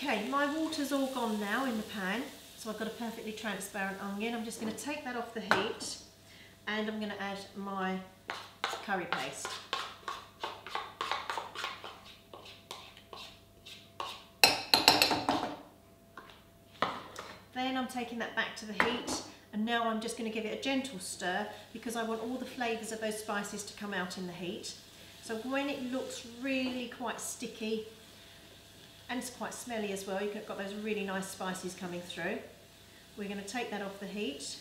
Okay, my water's all gone now in the pan, so I've got a perfectly transparent onion. I'm just going to take that off the heat and I'm going to add my curry paste. Then I'm taking that back to the heat, and now I'm just going to give it a gentle stir because I want all the flavours of those spices to come out in the heat. So when it looks really quite sticky, and it's quite smelly as well, you've got those really nice spices coming through, we're going to take that off the heat,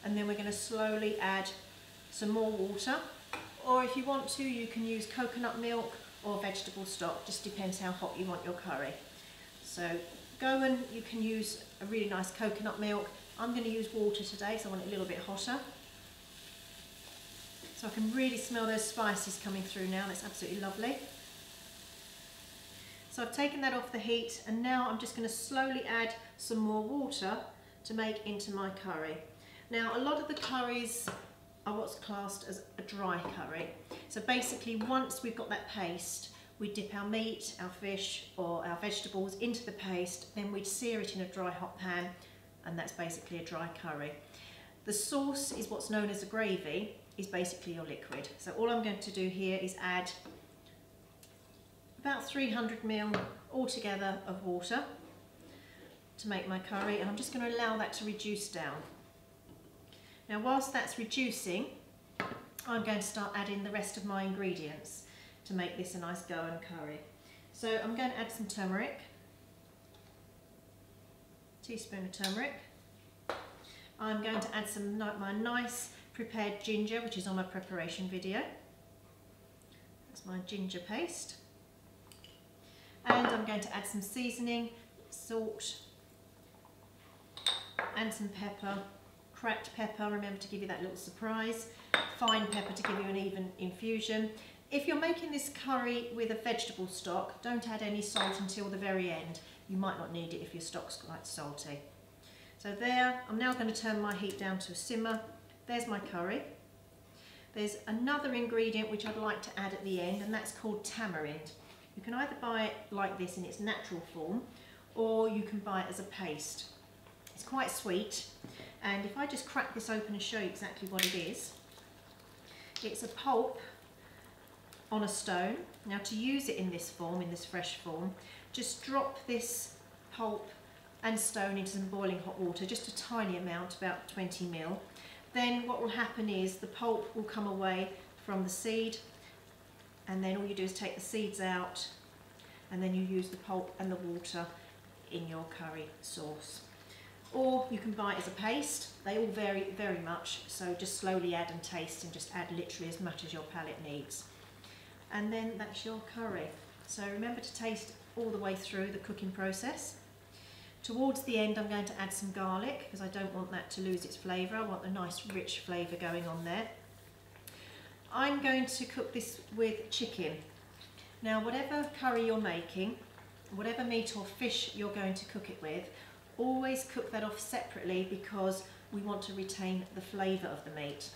and then we're going to slowly add some more water, or if you want to, you can use coconut milk or vegetable stock, just depends how hot you want your curry. So Goan, you can use a really nice coconut milk. I'm going to use water today, so I want it a little bit hotter. So I can really smell those spices coming through now. That's absolutely lovely. So I've taken that off the heat, and now I'm just going to slowly add some more water to make into my curry. Now, a lot of the curries are what's classed as a dry curry. So basically, once we've got that paste, we dip our meat, our fish or our vegetables into the paste, then we'd sear it in a dry hot pan, and that's basically a dry curry. The sauce is what's known as a gravy, is basically your liquid. So all I'm going to do here is add about 300 ml altogether of water to make my curry, and I'm just going to allow that to reduce down. Now whilst that's reducing, I'm going to start adding the rest of my ingredients to make this a nice Goan curry. So I'm going to add some turmeric, teaspoon of turmeric. I'm going to add some my nice prepared ginger, which is on my preparation video. That's my ginger paste. And I'm going to add some seasoning, salt, and some pepper, cracked pepper, remember to give you that little surprise, fine pepper to give you an even infusion. If you're making this curry with a vegetable stock, don't add any salt until the very end. You might not need it if your stock's quite salty. So there, I'm now going to turn my heat down to a simmer. There's my curry. There's another ingredient which I'd like to add at the end, and that's called tamarind. You can either buy it like this in its natural form, or you can buy it as a paste. It's quite sweet, and if I just crack this open and show you exactly what it is, it's a pulp on a stone. Now to use it in this form, in this fresh form, just drop this pulp and stone into some boiling hot water, just a tiny amount, about 20 ml. Then what will happen is the pulp will come away from the seed, and then all you do is take the seeds out, and then you use the pulp and the water in your curry sauce. Or you can buy it as a paste. They all vary very much, so just slowly add and taste, and just add literally as much as your palate needs. And then that's your curry. So remember to taste all the way through the cooking process. Towards the end I'm going to add some garlic because I don't want that to lose its flavour. I want a nice rich flavour going on there. I'm going to cook this with chicken. Now whatever curry you're making, whatever meat or fish you're going to cook it with, always cook that off separately because we want to retain the flavour of the meat.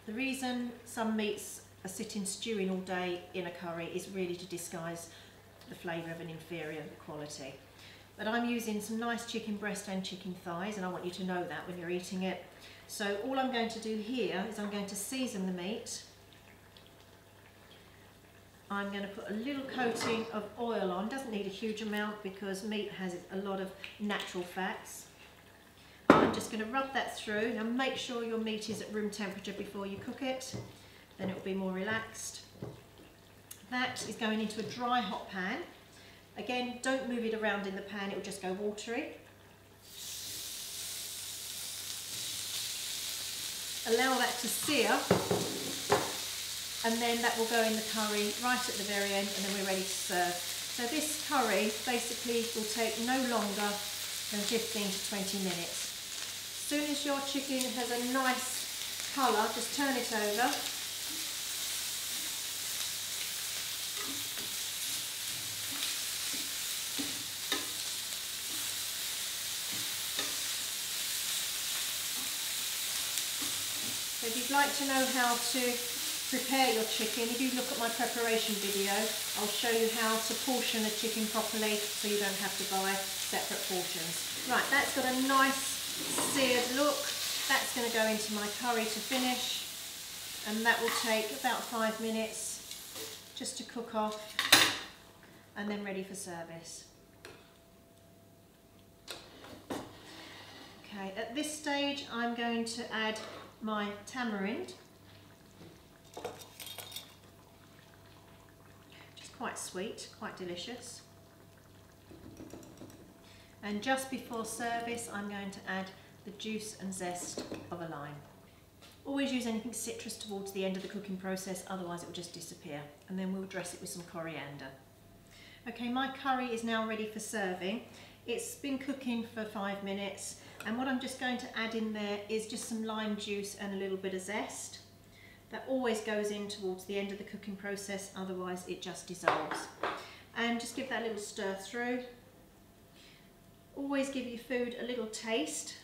The reason some meats are sitting stewing all day in a curry is really to disguise the flavour of an inferior quality. But I'm using some nice chicken breast and chicken thighs, and I want you to know that when you're eating it. So all I'm going to do here is I'm going to season the meat. I'm going to put a little coating of oil on. Doesn't need a huge amount because meat has a lot of natural fats. I'm just going to rub that through. Now make sure your meat is at room temperature before you cook it, then it will be more relaxed. That is going into a dry hot pan. Again, don't move it around in the pan, it will just go watery. Allow that to sear, and then that will go in the curry right at the very end, and then we're ready to serve. So this curry basically will take no longer than 15 to 20 minutes. As soon as your chicken has a nice colour, just turn it over. So if you'd like to know how to prepare your chicken. If you look at my preparation video, I'll show you how to portion a chicken properly so you don't have to buy separate portions. Right, that's got a nice seared look. That's going to go into my curry to finish, and that will take about 5 minutes just to cook off and then ready for service. Okay, at this stage I'm going to add my tamarind. Just quite sweet, quite delicious. And just before service I'm going to add the juice and zest of a lime. Always use anything citrus towards the end of the cooking process, otherwise it will just disappear. And then we'll dress it with some coriander. Okay, my curry is now ready for serving. It's been cooking for 5 minutes, and what I'm just going to add in there is just some lime juice and a little bit of zest. That always goes in towards the end of the cooking process, otherwise it just dissolves. And just give that a little stir through. Always give your food a little taste.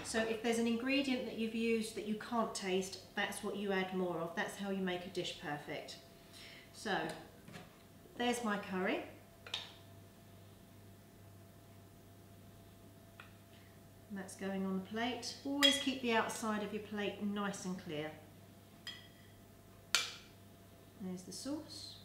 So if there's an ingredient that you've used that you can't taste, that's what you add more of. That's how you make a dish perfect. So there's my curry. And that's going on the plate. Always keep the outside of your plate nice and clear. There's the sauce.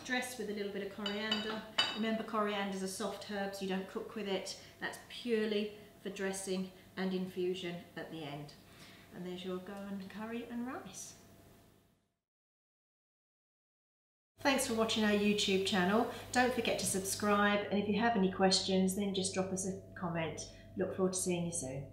Dress with a little bit of coriander. Remember, coriander is a soft herb, so you don't cook with it. That's purely for dressing and infusion at the end. And there's your Goan curry and rice. Thanks for watching our YouTube channel. Don't forget to subscribe, and if you have any questions then just drop us a comment. Look forward to seeing you soon.